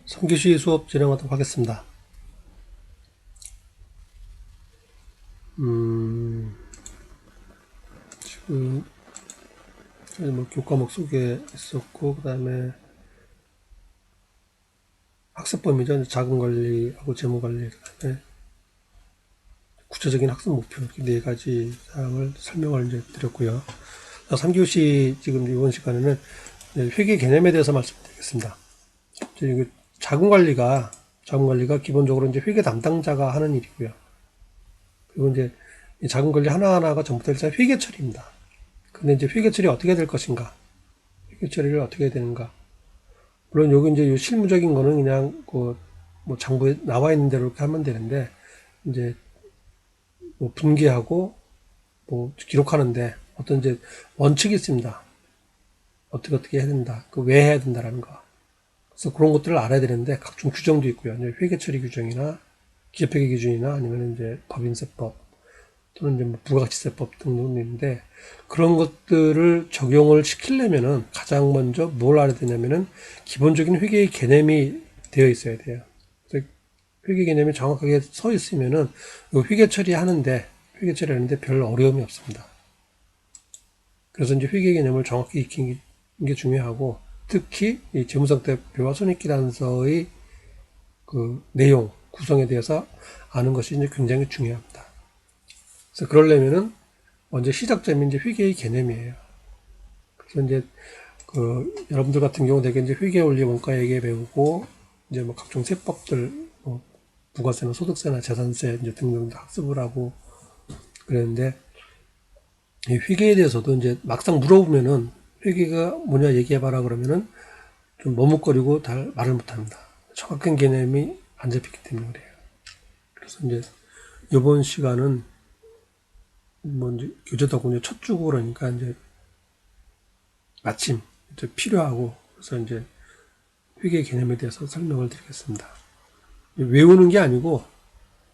3교시 수업 진행하도록 하겠습니다. 지금 뭐 교과목 소개했었고, 그 다음에 학습범위죠. 자금 관리하고 재무 관리, 그 다음에 구체적인 학습 목표, 이렇게 네 가지 사항을 설명을 이제 드렸고요. 3교시 지금 이번 시간에는 회계 개념에 대해서 말씀드리겠습니다. 자금 관리가 기본적으로 이제 회계 담당자가 하는 일이고요. 그리고 이제 이 자금 관리 하나하나가 전부 다 일단 회계 처리입니다. 근데 이제 회계 처리 어떻게 될 것인가? 회계 처리를 어떻게 해야 되는가? 물론 여기 이제 요 실무적인 거는 그냥 뭐 장부에 나와 있는 대로 이렇게 하면 되는데, 이제 뭐 분기하고 뭐 기록하는데 어떤 이제 원칙이 있습니다. 어떻게 해야 된다. 그 왜 해야 된다라는 거. 그래서 그런 것들을 알아야 되는데 각종 규정도 있고요. 이제 회계 처리 규정이나 기업회계 기준이나 아니면 이제 법인세법 또는 이제 뭐 부가가치세법 등등도 있는데, 그런 것들을 적용을 시키려면은 가장 먼저 뭘 알아야 되냐면은 기본적인 회계의 개념이 되어 있어야 돼요. 그래서 회계 개념이 정확하게 서 있으면은 회계 처리하는데 별 어려움이 없습니다. 그래서 이제 회계 개념을 정확히 익히는 게 중요하고, 특히 이 재무상태표와 손익계산서의 그 내용 구성에 대해서 아는 것이 이제 굉장히 중요합니다. 그래서 그러려면은 먼저 시작점이 이제 회계의 개념이에요. 그래서 이제 여러분들 같은 경우 되게 이제 회계 원리 원가 회계 배우고, 이제 뭐 각종 세법들, 뭐 부가세나 소득세나 재산세 이제 등등 학습을 하고 그랬는데, 이 회계에 대해서도 이제 막상 물어보면은 회계가 뭐냐 얘기해봐라 그러면은 좀 머뭇거리고 잘 말을 못합니다. 정확한 개념이 안 잡히기 때문에 그래요. 그래서 이제 이번 시간은 뭐 이제 교재도 하고 이제 첫 주고 그러니까 이제 마침 이제 필요하고, 그래서 이제 회계 개념에 대해서 설명을 드리겠습니다. 외우는 게 아니고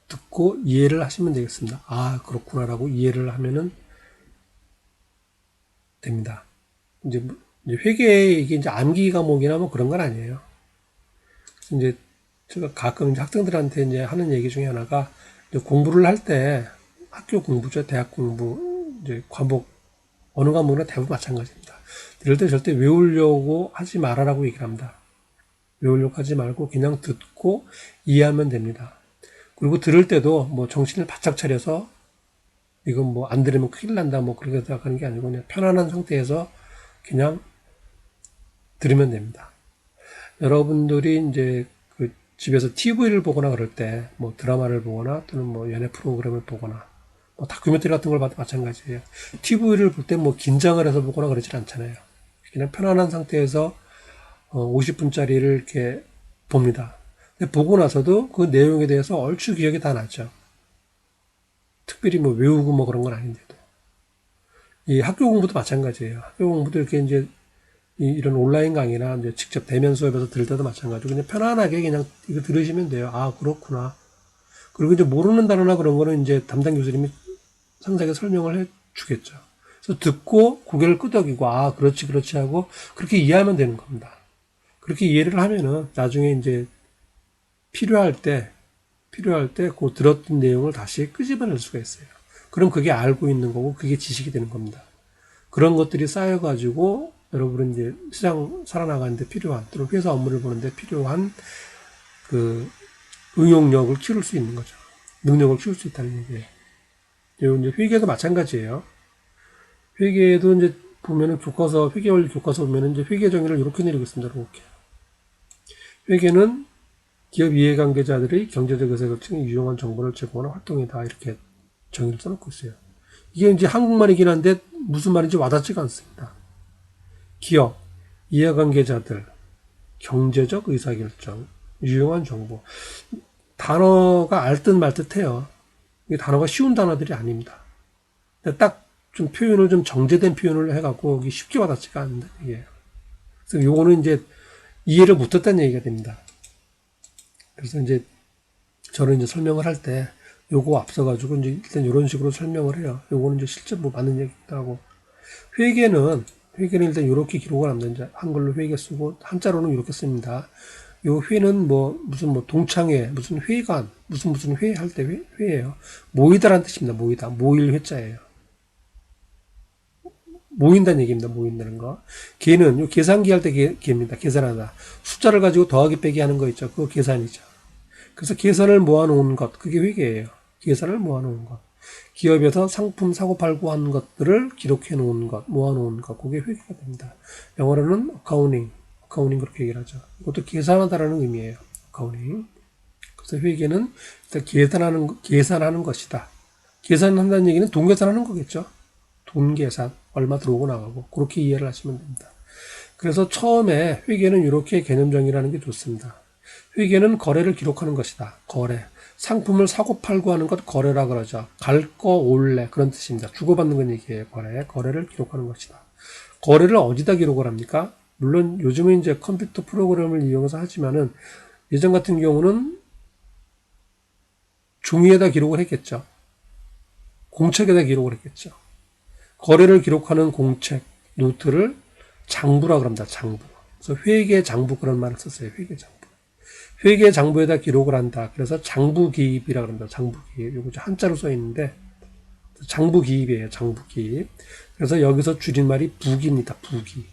듣고 이해를 하시면 되겠습니다. 아, 그렇구나라고 이해를 하면은 됩니다. 이제 회계 이게 이제 암기 과목이나 뭐 그런 건 아니에요. 그래서 이제 제가 가끔 이제 학생들한테 이제 하는 얘기 중에 하나가, 이제 공부를 할 때 학교 공부죠, 대학 공부, 이제 과목 어느 과목이나 대부분 마찬가지입니다. 이럴 때 절대 외우려고 하지 말아라고 얘기를 합니다. 외우려고 하지 말고 그냥 듣고 이해하면 됩니다. 그리고 들을 때도 뭐 정신을 바짝 차려서 이건 뭐 안 들으면 큰일 난다 뭐 그렇게 생각하는 게 아니고, 그냥 편안한 상태에서 그냥 들으면 됩니다. 여러분들이 이제 그 집에서 TV를 보거나 그럴 때 뭐 드라마를 보거나 또는 뭐 연애 프로그램을 보거나 뭐 다큐멘터리 같은 걸 봐도 마찬가지예요. TV를 볼 때 뭐 긴장을 해서 보거나 그러질 않잖아요. 그냥 편안한 상태에서 50분짜리를 이렇게 봅니다. 근데 보고 나서도 그 내용에 대해서 얼추 기억이 다 나죠. 특별히 뭐 외우고 뭐 그런 건 아닌데도. 이 학교 공부도 마찬가지예요. 학교 공부도 이렇게 이제 이런 온라인 강의나 이제 직접 대면 수업에서 들을 때도 마찬가지고, 그냥 편안하게 그냥 이거 들으시면 돼요. 아, 그렇구나. 그리고 이제 모르는 단어나 그런 거는 이제 담당 교수님이 상세하게 설명을 해 주겠죠. 그래서 듣고 고개를 끄덕이고, 아, 그렇지 하고 그렇게 이해하면 되는 겁니다. 그렇게 이해를 하면은 나중에 이제 필요할 때 그 들었던 내용을 다시 끄집어낼 수가 있어요. 그럼 그게 알고 있는 거고 그게 지식이 되는 겁니다. 그런 것들이 쌓여가지고 여러분은 이제 시장 살아나가는데 필요한, 또는 회사 업무를 보는데 필요한 그 응용력을 키울 수 있는 거죠. 능력을 키울 수 있다는 얘기예요. 이제 회계도 마찬가지예요. 회계도 이제 보면은 교과서, 회계원리 교과서 보면은 이제 회계 정의를 이렇게 내리고 있습니다. 이렇게. 회계는 기업 이해관계자들의 경제적 의사결정에 유용한 정보를 제공하는 활동이다. 이렇게 정의를 써놓고 있어요. 이게 이제 한국말이긴 한데 무슨 말인지 와닿지가 않습니다. 기업, 이해관계자들, 경제적 의사결정, 유용한 정보. 단어가 알듯 말듯해요. 이 단어가 쉬운 단어들이 아닙니다. 딱 좀 표현을 좀 정제된 표현을 해갖고 쉽게 와닿지가 않는다 이게. 그래서 요거는 이제 이해를 못했다는 얘기가 됩니다. 그래서 이제 저는 이제 설명을 할 때 요거 앞서가지고 이제 일단 이런 식으로 설명을 해요. 요거는 이제 실제 뭐 맞는 얘기기도 하고, 회계는 일단 이렇게 기록을 합니다. 이제 한글로 회계 쓰고 한자로는 이렇게 씁니다. 요 회는 뭐 무슨 뭐 동창회, 무슨 회관, 무슨 회 할 때 회예요. 모이다라는 뜻입니다. 모이다. 모일 회자예요. 모인다는 얘기입니다. 모인다는 거. 계는 요 계산기 할 때 계입니다. 계산하다. 숫자를 가지고 더하기 빼기 하는 거 있죠. 그거 계산이죠. 그래서 계산을 모아놓은 것, 그게 회계예요. 계산을 모아놓은 것. 기업에서 상품 사고 팔고 하는 것들을 기록해 놓은 것, 모아놓은 것, 그게 회계가 됩니다. 영어로는 어카우닝 그렇게 얘기를 하죠. 이것도 계산하다라는 의미예요. 어카우닝. 그래서 회계는 일단 계산하는 것이다. 계산한다는 얘기는 돈 계산하는 거겠죠. 돈 계산, 얼마 들어오고 나가고, 그렇게 이해를 하시면 됩니다. 그래서 처음에 회계는 이렇게 개념 정의라는 게 좋습니다. 회계는 거래를 기록하는 것이다. 거래. 상품을 사고 팔고 하는 것 거래라 그러죠. 갈 거 올래 그런 뜻입니다. 주고받는 건 얘기예요. 거래를 기록하는 것이다. 거래를 어디다 기록을 합니까? 물론 요즘은 이제 컴퓨터 프로그램을 이용해서 하지만은 예전 같은 경우는 종이에다 기록을 했겠죠. 공책에다 기록을 했겠죠. 거래를 기록하는 공책, 노트를 장부라 그럽니다. 장부. 그래서 회계 장부 그런 말을 썼어요. 회계 장부. 회계 장부에다 기록을 한다. 그래서 장부기입이라 그럽니다. 장부기입. 이거 한자로 써 있는데 장부기입이에요. 장부기입. 그래서 여기서 줄임말이 부기입니다. 부기.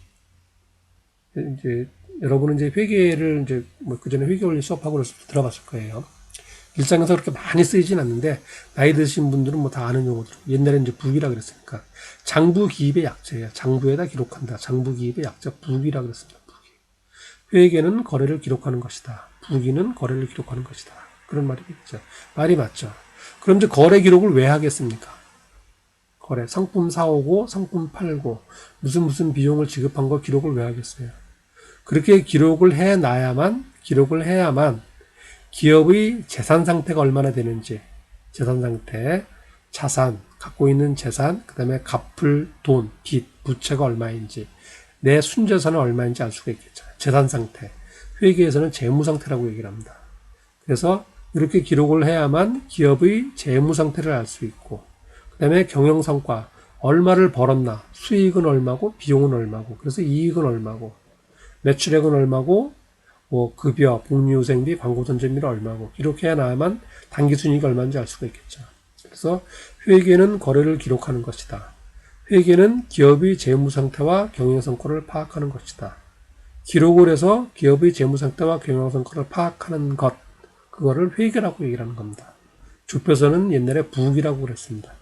이제 여러분은 이제 회계를 이제 뭐 그전에 회계 원리 수업하고 그래서 들어봤을 거예요. 일상에서 그렇게 많이 쓰이진 않는데 나이 드신 분들은 뭐 다 아는 용어들. 옛날에 이제 부기라 그랬으니까 장부기입의 약자예요. 장부에다 기록한다. 장부기입의 약자 부기라 그랬습니다. 부기. 회계는 거래를 기록하는 것이다. 부기는 거래를 기록하는 것이다. 그런 말이겠죠. 말이 맞죠. 그럼 이제 거래 기록을 왜 하겠습니까? 거래, 상품 사오고 상품 팔고 무슨 비용을 지급한 거 기록을 왜 하겠어요? 그렇게 기록을 해야만 기업의 재산 상태가 얼마나 되는지, 재산 상태, 자산, 갖고 있는 재산, 그 다음에 갚을 돈, 빚, 부채가 얼마인지, 내 순재산은 얼마인지 알 수가 있겠죠. 재산 상태. 회계에서는 재무 상태라고 얘기를 합니다. 그래서 이렇게 기록을 해야만 기업의 재무 상태를 알 수 있고, 그 다음에 경영 성과, 얼마를 벌었나, 수익은 얼마고, 비용은 얼마고, 그래서 이익은 얼마고, 매출액은 얼마고, 뭐 급여, 복리후생비, 광고선전비는 얼마고, 이렇게 해놔야만 당기순이익이 얼마인지 알 수가 있겠죠. 그래서 회계는 거래를 기록하는 것이다. 회계는 기업의 재무 상태와 경영 성과를 파악하는 것이다. 기록을 해서 기업의 재무 상태와 경영 성과를 파악하는 것, 그거를 회계라고 얘기를 하는 겁니다. 좁혀서는 옛날에 부기라고 그랬습니다.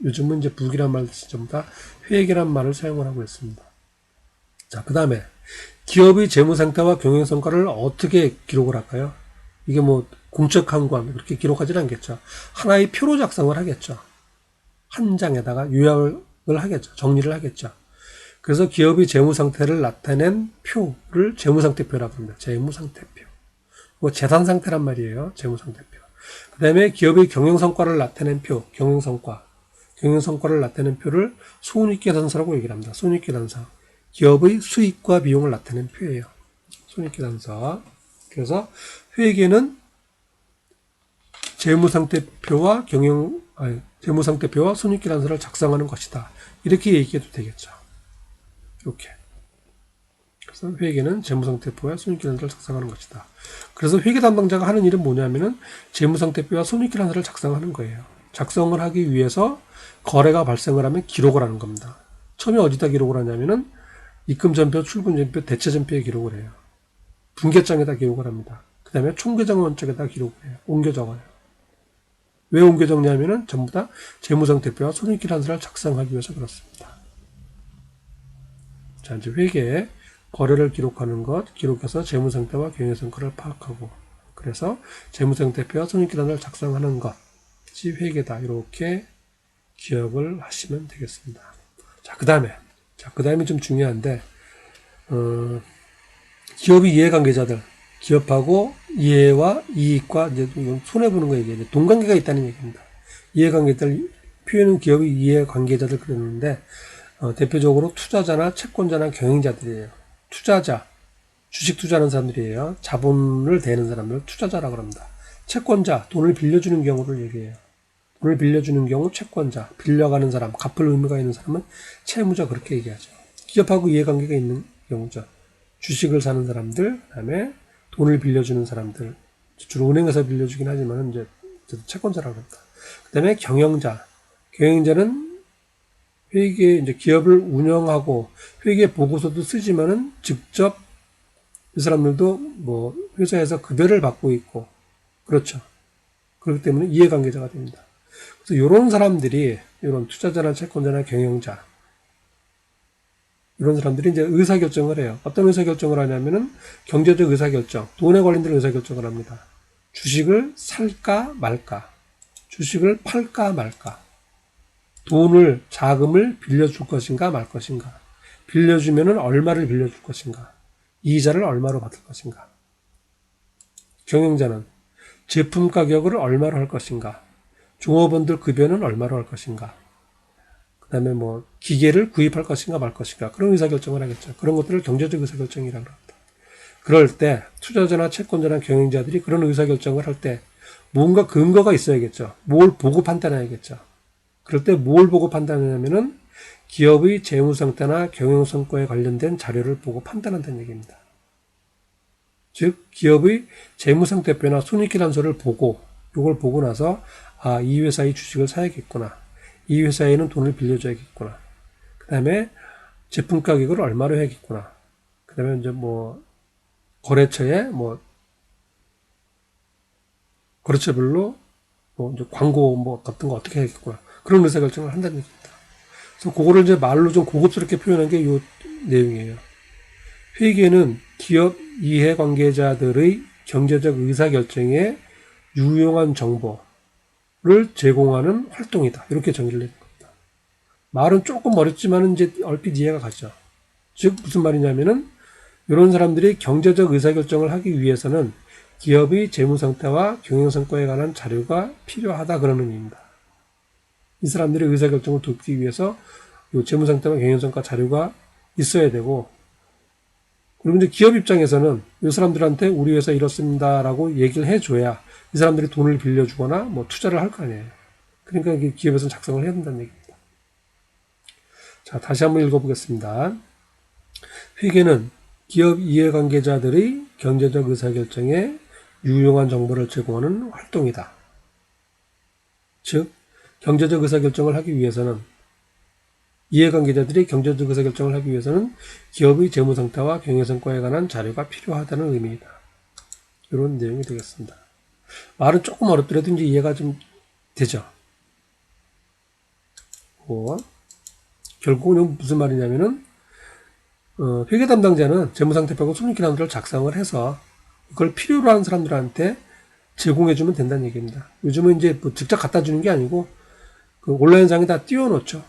요즘은 이제 부기란 말 대신 전부 다 회계란 말을 사용을 하고 있습니다. 자, 그 다음에 기업의 재무 상태와 경영 성과를 어떻게 기록을 할까요? 이게 뭐 공적 항관 그렇게 기록하지는 않겠죠. 하나의 표로 작성을 하겠죠. 한 장에다가 요약을 하겠죠. 정리를 하겠죠. 그래서 기업의 재무 상태를 나타낸 표를 재무상태표라고 합니다. 재무상태표. 뭐 재산 상태란 말이에요. 재무상태표. 그 다음에 기업의 경영성과를 나타낸 표, 경영성과를 나타낸 표를 손익계산서라고 얘기를 합니다. 손익계산서. 기업의 수익과 비용을 나타낸 표예요. 손익계산서. 그래서 회계는 재무상태표와 재무상태표와 손익계산서를 작성하는 것이다. 이렇게 얘기해도 되겠죠. 이렇게. 그래서 회계는 재무상태표와 손익계산서를 작성하는 것이다. 그래서 회계 담당자가 하는 일은 뭐냐면은 재무상태표와 손익계산서를 작성하는 거예요. 작성을 하기 위해서 거래가 발생을 하면 기록을 하는 겁니다. 처음에 어디다 기록을 하냐면은 입금전표, 출금전표, 대체전표에 기록을 해요. 분계장에다 기록을 합니다. 그 다음에 총계정원장에다 기록을 해요. 옮겨 적어요. 왜 옮겨 적냐면은 전부 다 재무상태표와 손익계산서를 작성하기 위해서 그렇습니다. 자, 이제 회계에 거래를 기록하는 것, 기록해서 재무상태와 경영성과를 파악하고, 그래서 재무상태표와 손익계산서를 작성하는 것이 회계다. 이렇게 기억을 하시면 되겠습니다. 자, 그 다음에 좀 중요한데, 기업의 이해관계자들, 기업하고 이해와 이익과 이제 손해보는 거 얘기해요. 동관계가 있다는 얘기입니다. 이해관계자들, 표현은 기업의 이해관계자들 그러는데, 대표적으로 투자자나 채권자나 경영자들이에요. 투자자, 주식 투자하는 사람들이에요. 자본을 대는 사람들, 투자자라고 합니다. 채권자, 돈을 빌려주는 경우를 얘기해요. 돈을 빌려주는 경우 채권자, 빌려가는 사람, 갚을 의무가 있는 사람은 채무자 그렇게 얘기하죠. 기업하고 이해관계가 있는 경우죠. 주식을 사는 사람들, 그 다음에 돈을 빌려주는 사람들, 주로 은행에서 빌려주긴 하지만 이제 채권자라고 합니다. 그 다음에 경영자. 경영자는 회계, 이제 기업을 운영하고 회계 보고서도 쓰지만은 직접 이 사람들도 뭐 회사에서 급여를 받고 있고, 그렇죠. 그렇기 때문에 이해관계자가 됩니다. 그래서 이런 사람들이, 이런 투자자나 채권자나 경영자, 이런 사람들이 이제 의사결정을 해요. 어떤 의사결정을 하냐면은 경제적 의사결정, 돈에 관련된 의사결정을 합니다. 주식을 살까 말까, 주식을 팔까 말까, 돈을, 자금을 빌려줄 것인가 말 것인가, 빌려주면은 얼마를 빌려줄 것인가, 이자를 얼마로 받을 것인가. 경영자는 제품 가격을 얼마로 할 것인가, 종업원들 급여는 얼마로 할 것인가, 그 다음에 뭐 기계를 구입할 것인가 말 것인가, 그런 의사결정을 하겠죠. 그런 것들을 경제적 의사결정이라고 합니다. 그럴 때 투자자나 채권자나 경영자들이 그런 의사결정을 할 때 뭔가 근거가 있어야겠죠. 뭘 보고 판단해야겠죠. 그럴 때 뭘 보고 판단하냐면은 기업의 재무 상태나 경영 성과에 관련된 자료를 보고 판단한다는 얘기입니다. 즉 기업의 재무 상태표나 손익계산서를 보고, 이걸 보고 나서 아, 이 회사의 주식을 사야겠구나, 이 회사에는 돈을 빌려줘야겠구나, 그 다음에 제품 가격을 얼마로 해야겠구나, 그 다음에 이제 뭐 거래처에 뭐 거래처별로 뭐 이제 광고 뭐 같은 거 어떻게 해야겠구나, 그런 의사결정을 한다는 얘기입니다. 그래서 그거를 이제 말로 좀 고급스럽게 표현한 게 이 내용이에요. 회계는 기업 이해관계자들의 경제적 의사결정에 유용한 정보를 제공하는 활동이다, 이렇게 정의를 내는 겁니다. 말은 조금 어렵지만 이제 얼핏 이해가 가죠. 즉 무슨 말이냐면은 이런 사람들이 경제적 의사결정을 하기 위해서는 기업의 재무 상태와 경영 성과에 관한 자료가 필요하다, 그런 의미입니다. 이 사람들의 의사결정을 돕기 위해서 이 재무 상태와 경영 성과 자료가 있어야 되고, 그리고 이제 기업 입장에서는 이 사람들한테 우리 회사 이렇습니다라고 얘기를 해줘야 이 사람들이 돈을 빌려주거나 뭐 투자를 할 거 아니에요. 그러니까 기업에서는 작성을 해야 된다는 얘기입니다. 자, 다시 한번 읽어보겠습니다. 회계는 기업 이해관계자들의 경제적 의사결정에 유용한 정보를 제공하는 활동이다. 즉, 경제적 의사결정을 하기 위해서는, 이해관계자들이 경제적 의사결정을 하기 위해서는 기업의 재무 상태와 경영 성과에 관한 자료가 필요하다는 의미이다. 이런 내용이 되겠습니다. 말은 조금 어렵더라도 이제 이해가 좀 되죠. 결국은 무슨 말이냐면은 회계 담당자는 재무상태표하고 손익계산서를 작성을 해서 그걸 필요로 하는 사람들한테 제공해주면 된다는 얘기입니다. 요즘은 이제 뭐 직접 갖다 주는 게 아니고 그 온라인상에 다 띄워놓죠.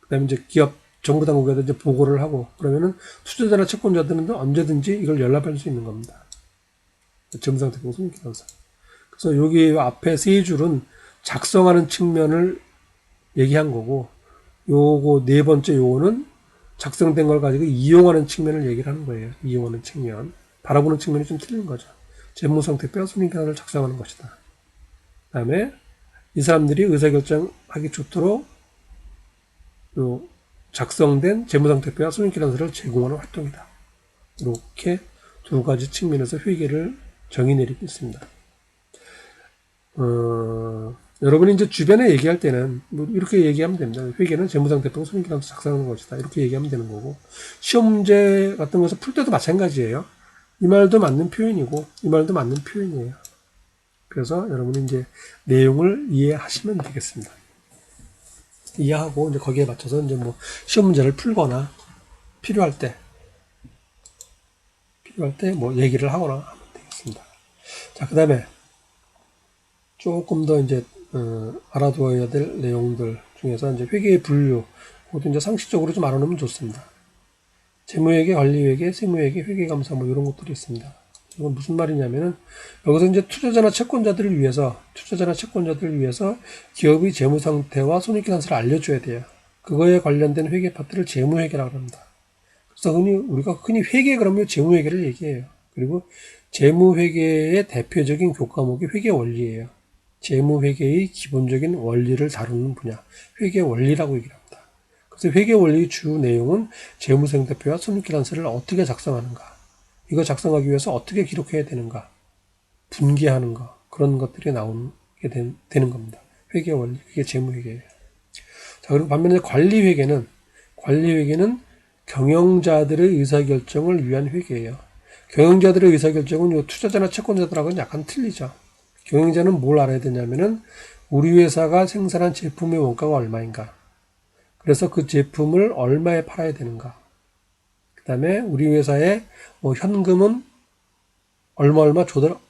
그 다음에 이제 기업 정부 당국에다 이제 보고를 하고, 그러면은 투자자나 채권자들은 언제든지 이걸 연락할 수 있는 겁니다. 재무상태표 손익계산서. 그래서 여기 앞에 세 줄은 작성하는 측면을 얘기한 거고, 요거 네 번째 요거는 작성된 걸 가지고 이용하는 측면을 얘기를 하는 거예요. 이용하는 측면. 바라보는 측면이 좀 틀린 거죠. 재무상태표 손익계산서를 작성하는 것이다. 그 다음에 이 사람들이 의사결정하기 좋도록 요 작성된 재무상태표와 손익계산서를 제공하는 활동이다. 이렇게 두 가지 측면에서 회계를 정의 내리고 있습니다. 여러분이 이제 주변에 얘기할 때는 뭐 이렇게 얘기하면 됩니다. 회계는 재무상태표 손익계산서 작성하는 것이다, 이렇게 얘기하면 되는 거고, 시험 문제 같은 것을 풀 때도 마찬가지예요. 이 말도 맞는 표현이고 이 말도 맞는 표현이에요. 그래서 여러분이 이제 내용을 이해하시면 되겠습니다. 이해하고 이제 거기에 맞춰서 이제 뭐 시험 문제를 풀거나 필요할 때 뭐 얘기를 하거나 하면 되겠습니다. 자, 그 다음에 조금 더 이제 알아두어야 될 내용들 중에서 이제 회계의 분류, 그것도 이제 상식적으로 좀 알아놓으면 좋습니다. 재무회계, 관리회계, 세무회계, 회계감사 뭐 이런 것들이 있습니다. 이건 무슨 말이냐면은 여기서 이제 투자자나 채권자들을 위해서 기업의 재무 상태와 손익계산서를 알려줘야 돼요. 그거에 관련된 회계 파트를 재무회계라고 합니다. 그래서 우리가 흔히 회계 그러면 재무회계를 얘기해요. 그리고 재무회계의 대표적인 교과목이 회계원리예요. 재무회계의 기본적인 원리를 다루는 분야, 회계원리라고 얘기를 합니다. 그래서 회계원리의 주 내용은 재무상태표와 손익계산서를 어떻게 작성하는가, 이거 작성하기 위해서 어떻게 기록해야 되는가, 분기하는 거, 그런 것들이 나오게 되는 겁니다. 회계 원리, 그게 재무회계예요. 자, 그리고 반면에 관리회계는 경영자들의 의사결정을 위한 회계예요. 경영자들의 의사결정은 요 투자자나 채권자들하고는 약간 틀리죠. 경영자는 뭘 알아야 되냐면은 우리 회사가 생산한 제품의 원가가 얼마인가, 그래서 그 제품을 얼마에 팔아야 되는가, 그 다음에 우리 회사의 뭐 현금은 얼마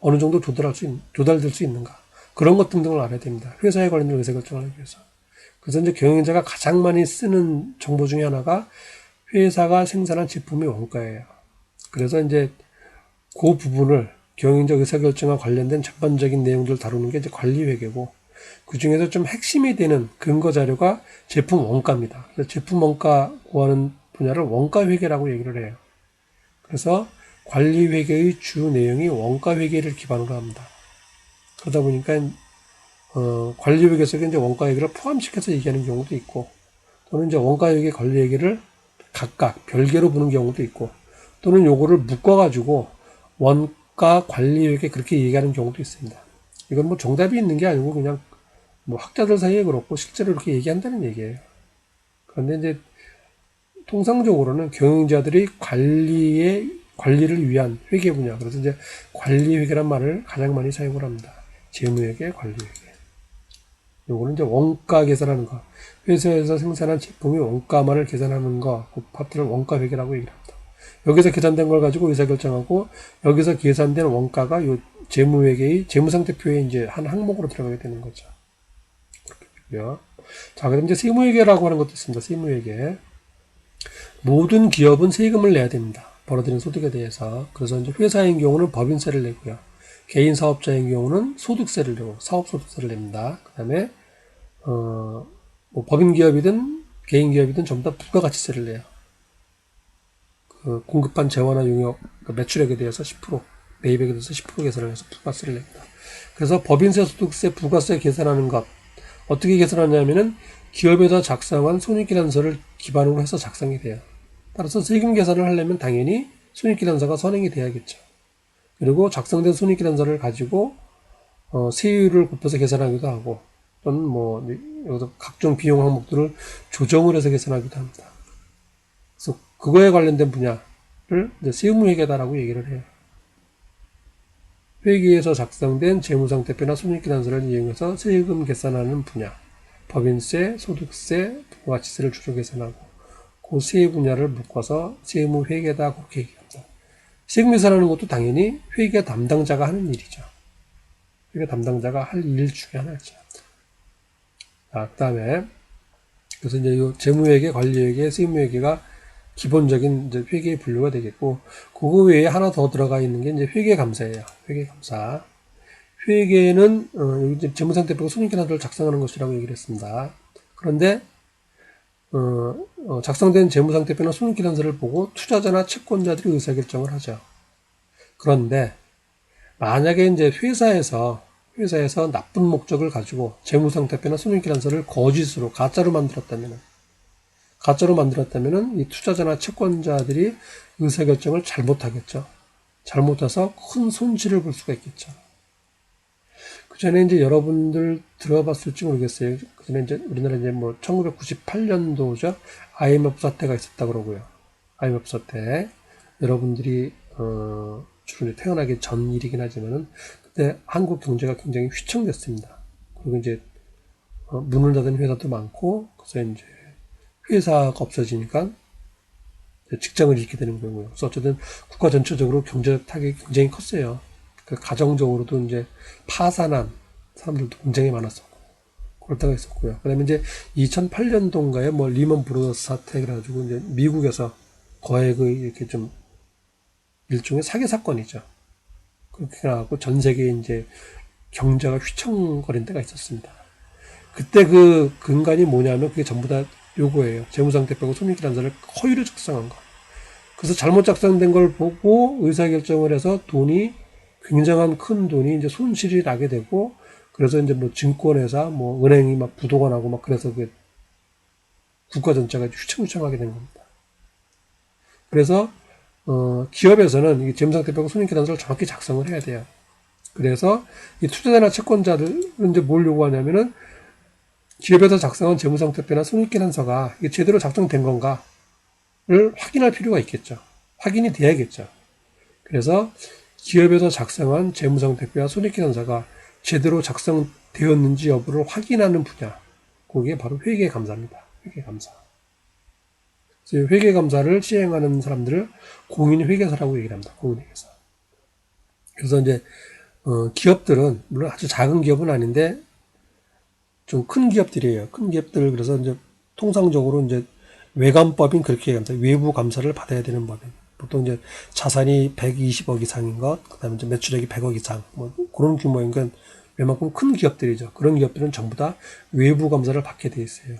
어느 정도 조달될 수 있는가, 그런 것 등등을 알아야 됩니다. 회사에 관련된 의사결정을 하기 위해서. 그래서 이제 경영자가 가장 많이 쓰는 정보 중에 하나가 회사가 생산한 제품의 원가예요. 그래서 이제 그 부분을 경영자 의사결정과 관련된 전반적인 내용들을 다루는 게 이제 관리회계고, 그 중에서 좀 핵심이 되는 근거 자료가 제품 원가입니다. 그래서 제품 원가 구하는 분야를 원가회계라고 얘기를 해요. 그래서 관리회계의 주 내용이 원가회계를 기반으로 합니다. 그러다 보니까 관리회계 속에 이제 원가회계를 포함시켜서 얘기하는 경우도 있고, 또는 이제 원가회계, 관리회계를 각각 별개로 보는 경우도 있고, 또는 요거를 묶어가지고 원가, 관리회계 그렇게 얘기하는 경우도 있습니다. 이건 뭐 정답이 있는 게 아니고 그냥 뭐 학자들 사이에 그렇고 실제로 이렇게 얘기한다는 얘기예요. 그런데 이제 통상적으로는 경영자들이 관리를 위한 회계 분야, 그래서 이제 관리회계란 말을 가장 많이 사용을 합니다. 재무회계, 관리회계. 요거는 이제 원가 계산하는 거, 회사에서 생산한 제품의 원가만을 계산하는 거, 그 파트를 원가회계라고 얘기를 합니다. 여기서 계산된 걸 가지고 의사결정하고, 여기서 계산된 원가가 요 재무회계의 재무상태표에 이제 한 항목으로 들어가게 되는 거죠. 그렇고요. 자, 그럼 이제 세무회계라고 하는 것도 있습니다. 세무회계. 모든 기업은 세금을 내야 됩니다. 벌어들인 소득에 대해서. 그래서 이제 회사인 경우는 법인세를 내고요. 개인 사업자인 경우는 소득세를 내고 사업소득세를 냅니다. 그 다음에 뭐 법인 기업이든 개인 기업이든 전부 다 부가가치세를 내요. 그 공급한 재화나 용역, 그 매출액에 대해서 10%, 매입액에 대해서 10% 계산을 해서 부가세를 냅니다. 그래서 법인세, 소득세, 부가세 계산하는 것 어떻게 계산하냐면은 기업에다 작성한 손익계산서를 기반으로 해서 작성이 돼요. 따라서 세금 계산을 하려면 당연히 손익계산서가 선행이 돼야겠죠. 그리고 작성된 손익계산서를 가지고 세율을 곱해서 계산하기도 하고, 또는 뭐 여기서 각종 비용 항목들을 조정을 해서 계산하기도 합니다. 그래서 그거에 관련된 분야를 이제 세무회계다라고 얘기를 해요. 회계에서 작성된 재무상태표나 손익계산서를 이용해서 세금 계산하는 분야, 법인세, 소득세, 부가가치세를 주로 계산하고, 그 세 분야를 묶어서 세무회계다 그렇게 얘기합니다. 세금 계산하는 것도 당연히 회계 담당자가 하는 일이죠. 회계 담당자가 할 일 중에 하나죠. 자, 그 다음에 그래서 이제 이 재무회계, 관리회계, 세무회계가 기본적인 이제 회계의 분류가 되겠고, 그거 외에 하나 더 들어가 있는 게 이제 회계감사예요. 회계감사. 회계는 이제 재무상태표가 손익계산서를 작성하는 것이라고 얘기를 했습니다. 그런데 작성된 재무상태표나 손익계산서를 보고 투자자나 채권자들이 의사결정을 하죠. 그런데 만약에 이제 회사에서 나쁜 목적을 가지고 재무상태표나 손익계산서를 거짓으로 가짜로 만들었다면은 이 투자자나 채권자들이 의사결정을 잘못하겠죠. 잘못해서 큰 손실을 볼 수가 있겠죠. 그 전에 이제 여러분들 들어봤을지 모르겠어요. 그 전에 이제 우리나라 이제 뭐 1998년도죠. IMF 사태가 있었다 그러고요. IMF 사태. 여러분들이 주로 태어나기 전 일이긴 하지만은 그때 한국 경제가 굉장히 휘청됐습니다. 그리고 이제 문을 닫은 회사도 많고, 그래서 이제 회사가 없어지니까 직장을 잃게 되는 거고요. 그래서 어쨌든 국가 전체적으로 경제적 타격이 굉장히 컸어요. 그 가정적으로도 이제 파산한 사람들도 굉장히 많았었고, 그럴 때가 있었고요. 그 다음에 이제 2008년도인가에 뭐 리먼 브로더스 사태 그래가지고 이제 미국에서 거액의 이렇게 좀 일종의 사기 사건이죠. 그렇게 나가고 전 세계에 이제 경제가 휘청거린 때가 있었습니다. 그때 그 근간이 뭐냐면 그게 전부 다 요거예요. 재무상태표고 손익계산서를 허위로 작성한 거. 그래서 잘못 작성된 걸 보고 의사결정을 해서 굉장한 큰 돈이 이제 손실이 나게 되고, 그래서 이제 뭐 증권회사, 뭐 은행이 막 부도가 나고 막 그래서 그 국가 전체가 휘청휘청하게 된 겁니다. 그래서 기업에서는 이 재무상태표하고 손익계산서를 정확히 작성을 해야 돼요. 그래서 이 투자자나 채권자들은 이제 뭘 요구하냐면은 기업에서 작성한 재무상태표나 손익계산서가 이게 제대로 작성된 건가를 확인할 필요가 있겠죠. 확인이 돼야겠죠. 그래서 기업에서 작성한 재무상태표와 손익계산서가 제대로 작성되었는지 여부를 확인하는 분야, 그게 바로 회계감사입니다. 회계감사. 회계감사를 시행하는 사람들을 공인회계사라고 얘기를 합니다. 공인회계사. 그래서 이제 기업들은 물론 아주 작은 기업은 아닌데 좀 큰 기업들이에요. 큰 기업들. 그래서 이제 통상적으로 이제 외감법인 그렇게 얘기합니다. 외부 감사를 받아야 되는 법인. 보통 이제 자산이 120억 이상인 것, 그다음에 이제 매출액이 100억 이상, 뭐 그런 규모인 건 웬만큼 큰 기업들이죠. 그런 기업들은 전부 다 외부 감사를 받게 돼 있어요.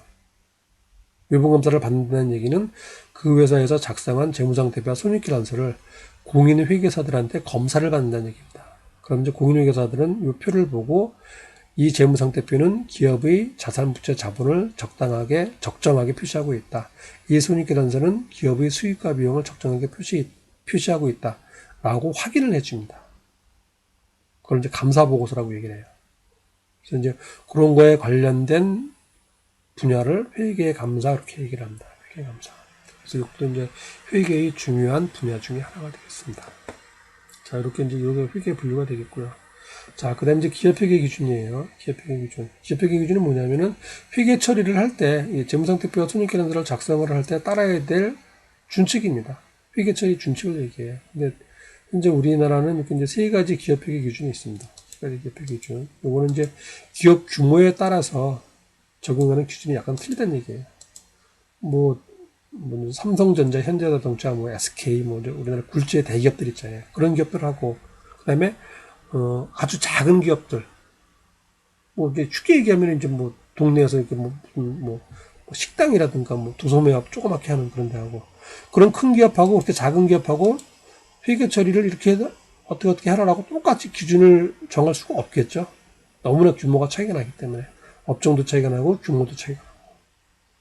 외부 감사를 받는다는 얘기는 그 회사에서 작성한 재무상태표와 손익계산서를 공인회계사들한테 검사를 받는다는 얘기입니다. 그럼 이제 공인회계사들은 이 표를 보고 이 재무상태표는 기업의 자산, 부채, 자본을 적정하게 표시하고 있다. 이 손익계산서는 기업의 수익과 비용을 적정하게 표시하고 있다. 라고 확인을 해줍니다. 그걸 이제 감사보고서라고 얘기를 해요. 그래서 이제 그런 거에 관련된 분야를 회계감사 이렇게 얘기를 합니다. 회계감사. 그래서 이것도 이제 회계의 중요한 분야 중에 하나가 되겠습니다. 자, 이렇게 이제 이게 회계 분류가 되겠고요. 자, 그 다음 이제 기업회계 기준이에요. 기업회계 기준. 기업회계 기준은 뭐냐면은 회계 처리를 할 때, 재무상태표와 손익계산서를 작성을 할 때 따라야 될 준칙입니다. 회계 처리 준칙을 얘기해요. 근데 현재 우리나라는 이렇게 이제 세 가지 기업회계 기준이 있습니다. 세 가지 기업회계 기준. 요거는 이제 기업 규모에 따라서 적용하는 기준이 약간 틀리다는 얘기예요. 뭐 삼성전자, 현대자동차, 뭐 SK, 뭐 우리나라 굴지의 대기업들 있잖아요. 그런 기업들하고 그다음에 아주 작은 기업들, 뭐 이제 쉽게 얘기하면 이제 뭐 동네에서 이렇게 뭐 식당이라든가 뭐 도소매업 조그맣게 하는 그런 데하고 그런 큰 기업하고 그렇게 작은 기업하고 회계 처리를 이렇게 어떻게 하라고 똑같이 기준을 정할 수가 없겠죠. 너무나 규모가 차이가 나기 때문에 업종도 차이가 나고 규모도 차이가 나고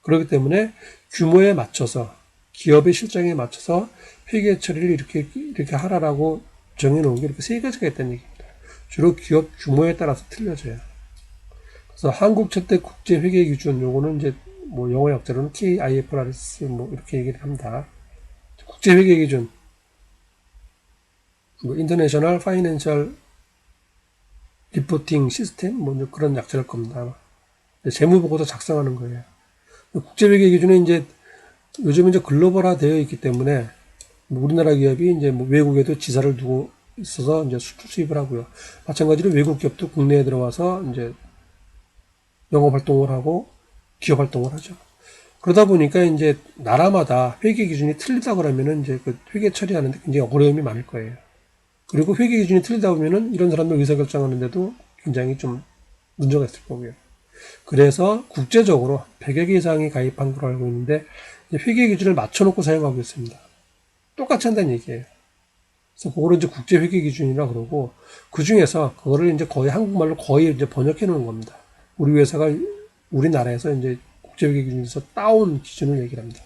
그렇기 때문에 규모에 맞춰서 기업의 실정에 맞춰서 회계 처리를 이렇게 하라라고 정해놓은 게 이렇게 세 가지가 있다는 얘기입니다. 주로 기업 규모에 따라서 틀려져요. 그래서 한국 첫대 국제 회계 기준 요거는 이제 뭐 영어 약자로는 KIFRS 뭐 이렇게 얘기를 합니다. 국제 회계 기준 뭐 인터내셔널 파이낸셜 리포팅 시스템 뭐 그런 약자일 겁니다. 재무 보고서 작성하는 거예요. 국제 회계 기준은 이제 요즘 이제 글로벌화 되어 있기 때문에 우리나라 기업이 이제 뭐 외국에도 지사를 두고 있어서 이제 수입을 하고요. 마찬가지로 외국 기업도 국내에 들어와서 이제 영업 활동을 하고 기업 활동을 하죠. 그러다 보니까 이제 나라마다 회계 기준이 틀리다 그러면은 이제 그 회계 처리하는데 굉장히 어려움이 많을 거예요. 그리고 회계 기준이 틀리다 보면은 이런 사람들 의사결정하는데도 굉장히 좀 문제가 있을 거고요. 그래서 국제적으로 100여 개 이상이 가입한 걸로 알고 있는데 회계 기준을 맞춰놓고 사용하고 있습니다. 똑같이 한다는 얘기예요. 그래서 그거를 이제 국제 회계 기준이라 그러고 그 중에서 그거를 이제 거의 한국말로 거의 이제 번역해 놓은 겁니다. 우리 회사가 우리나라에서 이제 국제 회계 기준에서 따온 기준을 얘기를 합니다.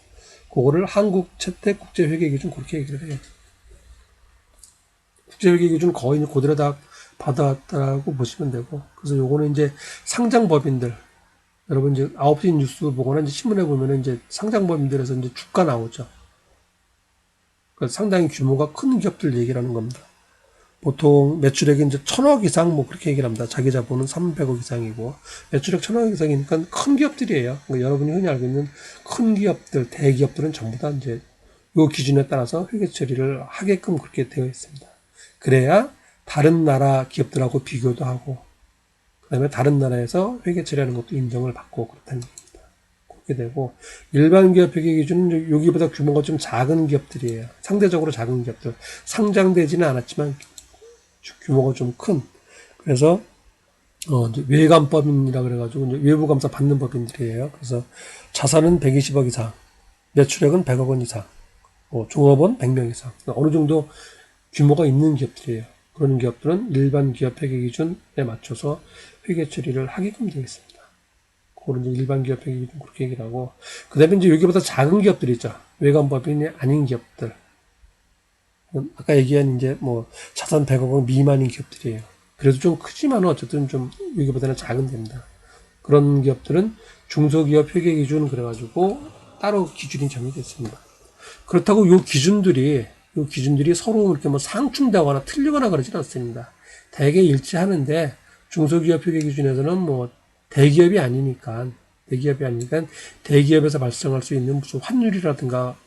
그거를 한국 채택 국제 회계 기준 그렇게 얘기를 해요. 국제 회계 기준 거의 그대로 다 받아왔다고 보시면 되고 그래서 요거는 이제 상장법인들 여러분 이제 9시 뉴스 보거나 이제 신문에 보면은 이제 상장법인들에서 이제 주가 나오죠. 상당히 규모가 큰 기업들 얘기를 하는 겁니다. 보통 매출액이 이제 1000억 이상 뭐 그렇게 얘기를 합니다. 자기 자본은 300억 이상이고 매출액 1000억 이상이니까 큰 기업들이에요. 그러니까 여러분이 흔히 알고 있는 큰 기업들, 대기업들은 전부 다 이제 요 기준에 따라서 회계 처리를 하게끔 그렇게 되어 있습니다. 그래야 다른 나라 기업들하고 비교도 하고 그다음에 다른 나라에서 회계 처리하는 것도 인정을 받고 그렇다는 얘기입니다. 그렇게 되고 일반 기업 회계 기준은 여기보다 규모가 좀 작은 기업들이에요. 상대적으로 작은 기업들. 상장되지는 않았지만 규모가 좀 큰. 그래서 이제 외감법인이라 그래가지고 이제 외부 감사 받는 법인들이에요. 그래서 자산은 120억 이상, 매출액은 100억 원 이상, 종업원 100명 이상. 어느 정도 규모가 있는 기업들이에요. 그런 기업들은 일반 기업 회계 기준에 맞춰서 회계 처리를 하게끔 되어 있습니다. 그거는 이제 일반 기업 회계 기준 그렇게 얘기를 하고, 그 다음에 이제 여기보다 작은 기업들 있죠. 외관법인이 아닌 기업들. 아까 얘기한 이제 뭐 자산 100억 원 미만인 기업들이에요. 그래도 좀 크지만 어쨌든 좀 여기보다는 작은 데입니다. 그런 기업들은 중소기업 회계 기준 그래가지고 따로 기준이 정해졌습니다. 그렇다고 요 기준들이 서로 이렇게 뭐 상충되거나 틀리거나 그러지는 않습니다. 대개 일치하는데 중소기업 회계 기준에서는 뭐 대기업이 아니니까 대기업에서 발생할 수 있는 무슨 환율이라든가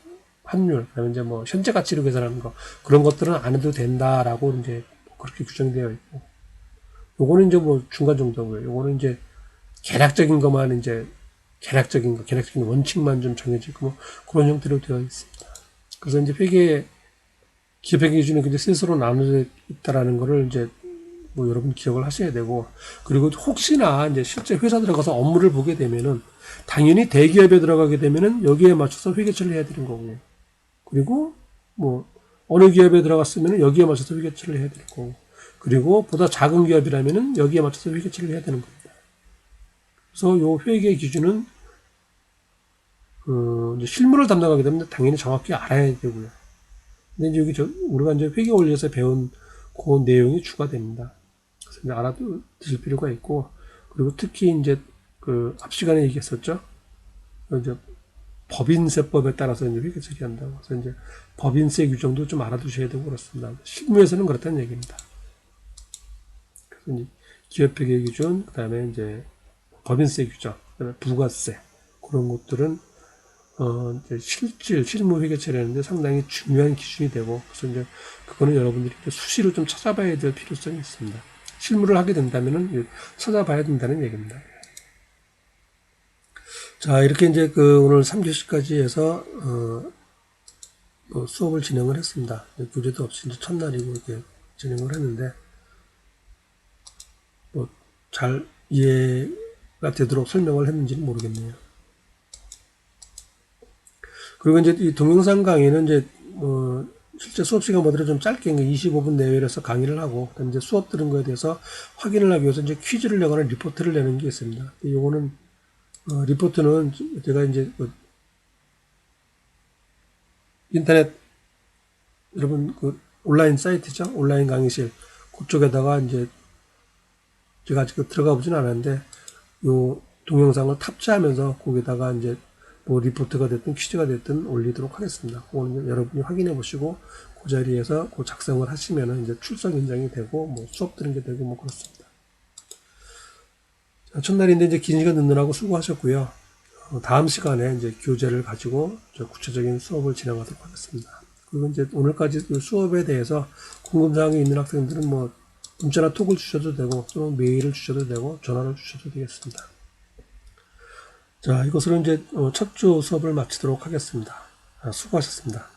그다음에 이제 뭐 현재 가치로 계산하는 거 그런 것들은 안 해도 된다라고 이제 그렇게 규정되어 있고 요거는 이제 뭐 중간 정도고요. 요거는 이제 계략적인 것만 이제 계략적인 원칙만 좀 정해지고 뭐 그런 형태로 되어 있습니다. 그래서 이제 기업회계 기준이 이제 셋으로 나눠져 있다라는 거를 이제 뭐 여러분 기억을 하셔야 되고 그리고 혹시나 이제 실제 회사 들어가서 업무를 보게 되면은 당연히 대기업에 들어가게 되면은 여기에 맞춰서 회계처리를 해야 되는 거고요. 그리고 뭐 어느 기업에 들어갔으면은 여기에 맞춰서 회계처리를 해야 되는 거고 그리고 보다 작은 기업이라면은 여기에 맞춰서 회계처리를 해야 되는 겁니다. 그래서 요 회계 기준은 이제 실무를 담당하게 되면 당연히 정확히 알아야 되고요. 근데 이제 우리가 이제 회계 원리에서 배운 그 내용이 추가됩니다. 그래서 이제 알아두실 필요가 있고, 그리고 특히 이제 그 앞 시간에 얘기했었죠. 이제 법인세법에 따라서 이제 회계 처리한다고. 그래서 이제 법인세 규정도 좀 알아두셔야 되고 그렇습니다. 실무에서는 그렇다는 얘기입니다. 그래서 이제 기업회계 기준, 그다음에 이제 법인세 규정, 그다음에 부가세 그런 것들은 이제 실무 회계 처리하는데 상당히 중요한 기준이 되고, 그래서 이제 그거는 여러분들이 수시로 좀 찾아봐야 될 필요성이 있습니다. 실무를 하게 된다면은 찾아봐야 된다는 얘기입니다. 자, 이렇게 이제 그 오늘 3교시까지 해서, 뭐 수업을 진행을 했습니다. 교재도 없이 이제 첫날이고 이렇게 진행을 했는데, 뭐 잘 이해가 되도록 설명을 했는지는 모르겠네요. 그리고 이제 이 동영상 강의는 이제 실제 수업 시간보다 좀 짧게 25분 내외로서 강의를 하고 이제 수업 들은 거에 대해서 확인을 하기 위해서 이제 퀴즈를 내거나 리포트를 내는 게 있습니다. 요거는 리포트는 제가 이제 인터넷 여러분 그 온라인 사이트죠, 온라인 강의실 그쪽에다가 이제 제가 아직 들어가 보진 않았는데 요 동영상을 탑재하면서 거기다가 이제 뭐 리포트가 됐든 퀴즈가 됐든 올리도록 하겠습니다. 그거는 여러분이 확인해 보시고 그 자리에서 그 작성을 하시면은 이제 출석 인정이 되고 뭐 수업 들은 게 되고 뭐 그렇습니다. 자, 첫날인데 이제 긴 시간 듣느라고 수고하셨고요. 다음 시간에 이제 교재를 가지고 구체적인 수업을 진행하도록 하겠습니다. 그리고 이제 오늘까지 수업에 대해서 궁금사항이 있는 학생들은 뭐 문자나 톡을 주셔도 되고 또는 메일을 주셔도 되고 전화를 주셔도 되겠습니다. 자, 이것으로 이제 첫 주 수업을 마치도록 하겠습니다. 수고하셨습니다.